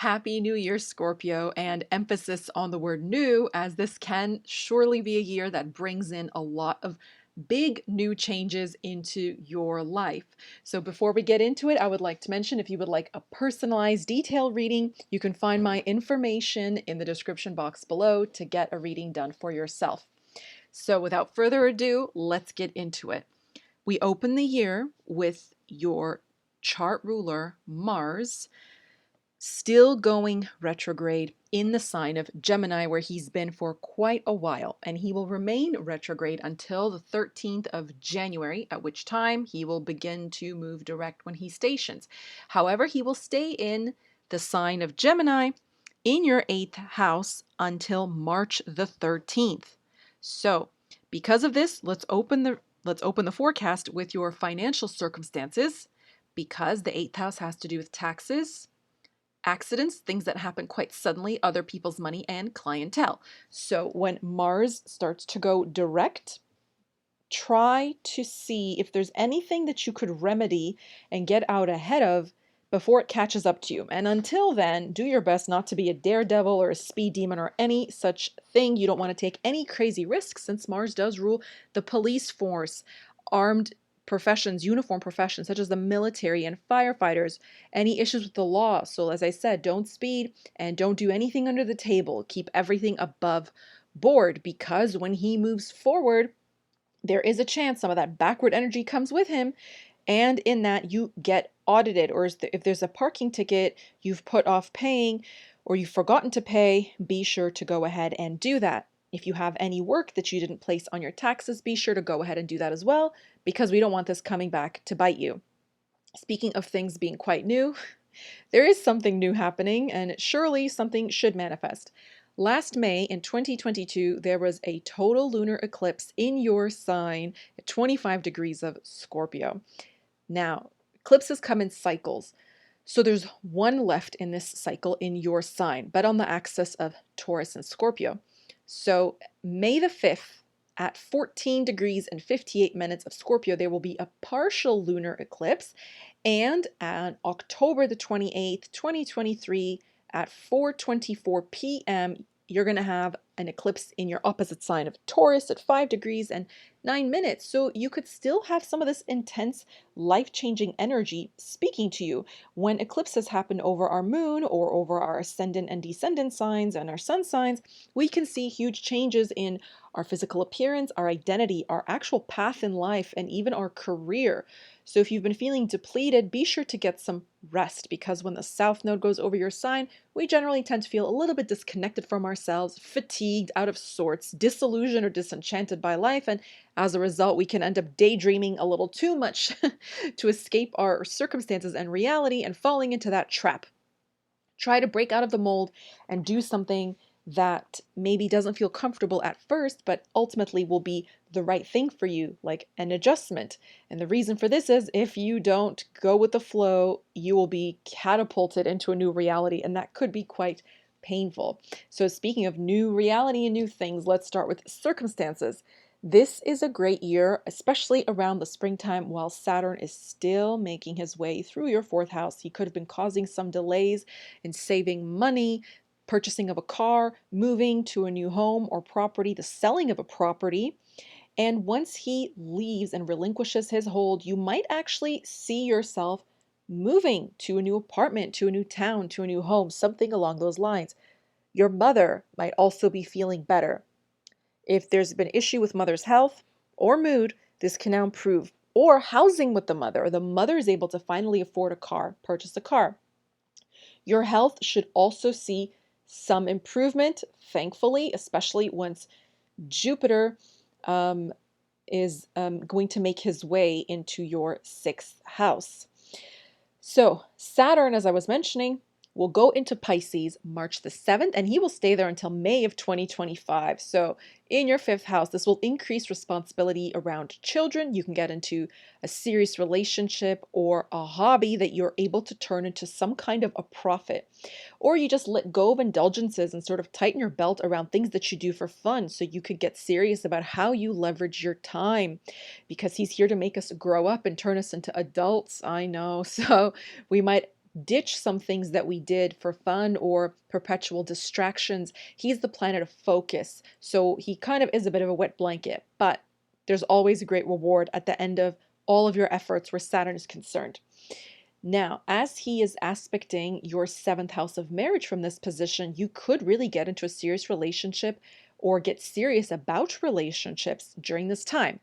Happy New Year, Scorpio, and emphasis on the word new, as this can surely be a year that brings in a lot of big new changes into your life. So before we get into it, I would like to mention if you would like a personalized detailed reading, you can find my information in the description box below to get a reading done for yourself. So without further ado, let's get into it. We open the year with your chart ruler, Mars, still going retrograde in the sign of Gemini, where he's been for quite a while, and he will remain retrograde until the 13th of January, at which time he will begin to move direct when he stations. However, he will stay in the sign of Gemini in your 8th house until March the 13th. So, because of this, let's open the forecast with your financial circumstances, because the 8th house has to do with taxes, accidents, things that happen quite suddenly, other people's money, and clientele. So when Mars starts to go direct, try to see if there's anything that you could remedy and get out ahead of before it catches up to you. And until then, do your best not to be a daredevil or a speed demon or any such thing. You don't want to take any crazy risks, since Mars does rule the police force, armed professions, uniform professions such as the military and firefighters, any issues with the law. So as I said, don't speed and don't do anything under the table. Keep everything above board, because when he moves forward, there is a chance some of that backward energy comes with him, and in that you get audited, or if there's a parking ticket you've put off paying or you've forgotten to pay, be sure to go ahead and do that. If you have any work that you didn't place on your taxes, be sure to go ahead and do that as well, because we don't want this coming back to bite you. Speaking of things being quite new, there is something new happening, and surely something should manifest. Last May in 2022, there was a total lunar eclipse in your sign at 25 degrees of Scorpio. Now, eclipses come in cycles. So there's one left in this cycle in your sign, but on the axis of Taurus and Scorpio. So May the 5th at 14 degrees and 58 minutes of Scorpio, there will be a partial lunar eclipse. And on October the 28th, 2023 at 4:24 p.m., you're going to have an eclipse in your opposite sign of Taurus at 5 degrees and 9 minutes. So you could still have some of this intense, life-changing energy speaking to you. When eclipses happen over our moon or over our ascendant and descendant signs and our sun signs, we can see huge changes in our physical appearance, our identity, our actual path in life, and even our career. So if you've been feeling depleted, be sure to get some rest, because when the south node goes over your sign, we generally tend to feel a little bit disconnected from ourselves, fatigued, out of sorts, disillusioned or disenchanted by life, and as a result, we can end up daydreaming a little too much to escape our circumstances and reality and falling into that trap. Try to break out of the mold and do something that maybe doesn't feel comfortable at first, but ultimately will be the right thing for you, like an adjustment. And the reason for this is if you don't go with the flow, you will be catapulted into a new reality, and that could be quite painful. So speaking of new reality and new things, let's start with circumstances. This is a great year, especially around the springtime while Saturn is still making his way through your 4th house. He could have been causing some delays in saving money, purchasing of a car, moving to a new home or property, the selling of a property. And once he leaves and relinquishes his hold, you might actually see yourself moving to a new apartment, to a new town, to a new home, something along those lines. Your mother might also be feeling better. If there's been issue with mother's health or mood, this can now improve. Or housing with the mother. The mother is able to finally afford a car, purchase a car. Your health should also see some improvement, thankfully, especially once Jupiter is going to make his way into your 6th house. So Saturn, as I was mentioning, will go into Pisces March the 7th, and he will stay there until May of 2025. So in your 5th house, this will increase responsibility around children. You can get into a serious relationship or a hobby that you're able to turn into some kind of a profit. Or you just let go of indulgences and sort of tighten your belt around things that you do for fun, so you could get serious about how you leverage your time, because he's here to make us grow up and turn us into adults. I know. So we might ditch some things that we did for fun or perpetual distractions. He's the planet of focus. So he kind of is a bit of a wet blanket, but there's always a great reward at the end of all of your efforts where Saturn is concerned. Now, as he is aspecting your seventh house of marriage from this position, you could really get into a serious relationship or get serious about relationships during this time.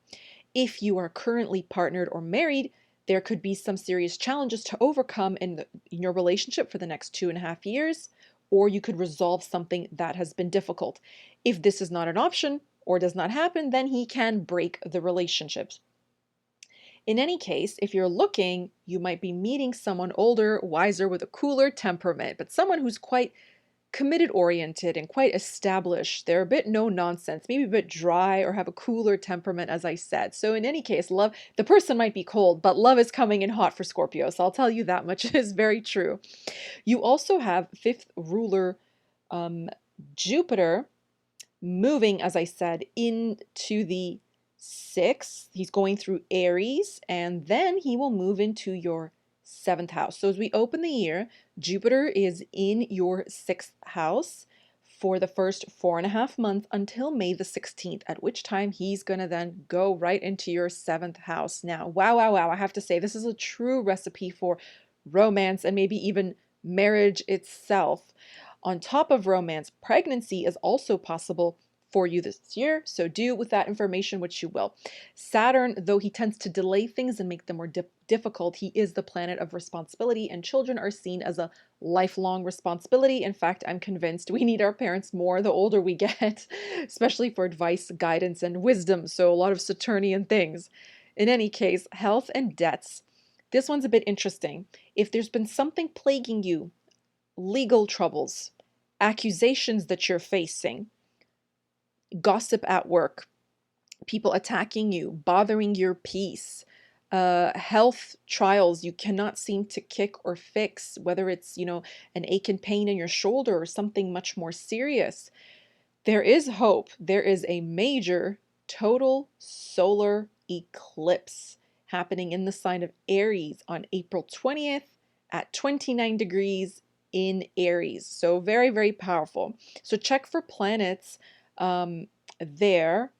If you are currently partnered or married, there could be some serious challenges to overcome in your relationship for the next 2.5 years, or you could resolve something that has been difficult. If this is not an option or does not happen, then he can break the relationships. In any case, if you're looking, you might be meeting someone older, wiser, with a cooler temperament, but someone who's quite committed oriented and quite established. They're a bit no nonsense, maybe a bit dry or have a cooler temperament, as I said. So in any case, love, the person might be cold, but love is coming in hot for Scorpio. So I'll tell you that much is very true. You also have fifth ruler Jupiter moving, as I said, into the sixth. He's going through Aries, and then he will move into your seventh house. So as we open the year, Jupiter is in your sixth house for the first 4.5 months until May the 16th, at which time he's going to then go right into your seventh house. Now, wow, wow, wow, I have to say, this is a true recipe for romance and maybe even marriage itself. On top of romance, pregnancy is also possible for you this year, so do with that information what you will. Saturn, though he tends to delay things and make them more difficult, he is the planet of responsibility, and children are seen as a lifelong responsibility. In fact, I'm convinced we need our parents more the older we get, especially for advice, guidance, and wisdom, so a lot of Saturnian things. In any case, health and debts. This one's a bit interesting. If there's been something plaguing you, legal troubles, accusations that you're facing, gossip at work, people attacking you, bothering your peace, health trials you cannot seem to kick or fix, whether it's, an ache and pain in your shoulder or something much more serious, there is hope. There is a major total solar eclipse happening in the sign of Aries on April 20th at 29 degrees in Aries. So very, very powerful. So check for planets there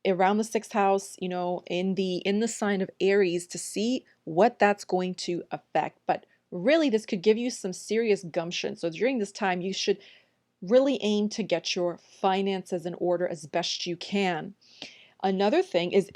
around the sixth house, in the sign of Aries to see what that's going to affect. But really, this could give you some serious gumption. So during this time, you should really aim to get your finances in order as best you can. Another thing is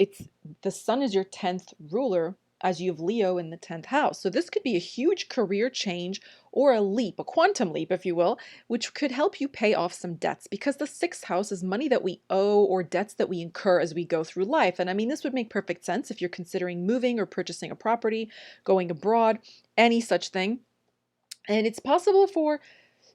the sun is your 10th ruler, as you have Leo in the 10th house. So this could be a huge career change or a leap, a quantum leap, if you will, which could help you pay off some debts, because the 6th house is money that we owe or debts that we incur as we go through life. And I mean, this would make perfect sense if you're considering moving or purchasing a property, going abroad, any such thing. And it's possible for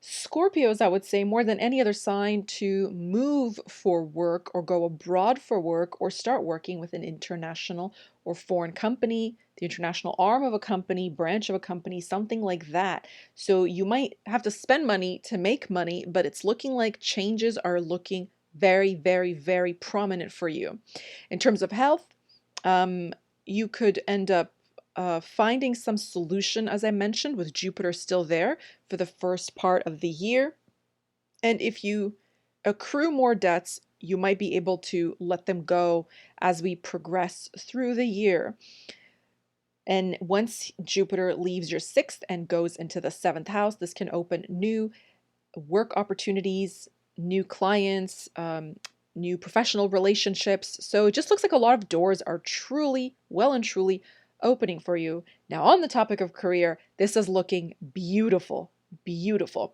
Scorpios, I would say, more than any other sign, to move for work or go abroad for work or start working with an international or foreign company, the international arm of a company, branch of a company, something like that. So you might have to spend money to make money, but it's looking like changes are looking very, very, very prominent for you. In terms of health, you could end up finding some solution, as I mentioned, with Jupiter still there for the first part of the year. And if you accrue more debts, you might be able to let them go as we progress through the year. And once Jupiter leaves your 6th and goes into the 7th house, this can open new work opportunities, new clients, new professional relationships. So it just looks like a lot of doors are truly, well and truly opening for you. Now, on the topic of career, this is looking beautiful, beautiful.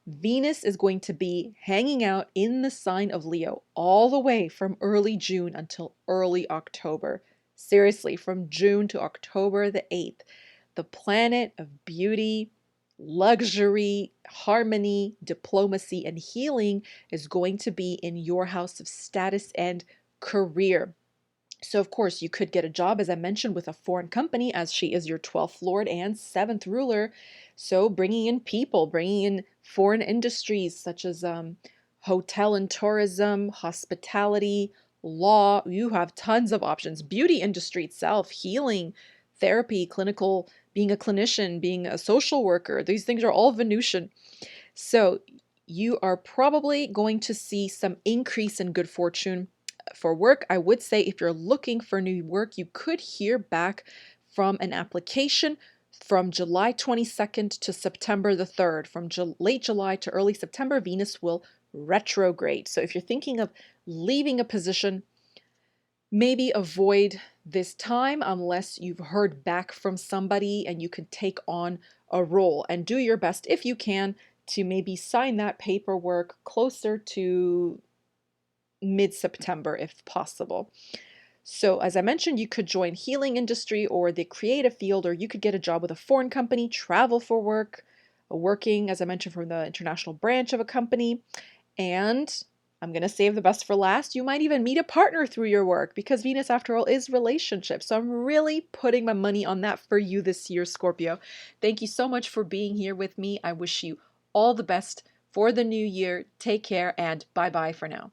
Venus is going to be hanging out in the sign of Leo all the way from early June until early October. Seriously, from June to October the 8th. The planet of beauty, luxury, harmony, diplomacy, and healing is going to be in your house of status and career. So, of course, you could get a job, as I mentioned, with a foreign company, as she is your 12th lord and 7th ruler. So bringing in people, bringing in foreign industries such as hotel and tourism, hospitality, law. You have tons of options. Beauty industry itself, healing, therapy, clinical being a clinician, being a social worker. These things are all Venusian. So you are probably going to see some increase in good fortune for work. I would say if you're looking for new work, you could hear back from an application from July 22nd to September the 3rd. From late July to early September, Venus will retrograde. So if you're thinking of leaving a position, maybe avoid this time unless you've heard back from somebody and you can take on a role, and do your best if you can to maybe sign that paperwork closer to mid-September if possible. So as I mentioned, you could join healing industry or the creative field, or you could get a job with a foreign company, travel for work, working, as I mentioned, from the international branch of a company. And I'm going to save the best for last. You might even meet a partner through your work, because Venus, after all, is relationships. So I'm really putting my money on that for you this year, Scorpio. Thank you so much for being here with me. I wish you all the best for the new year. Take care, and bye-bye for now.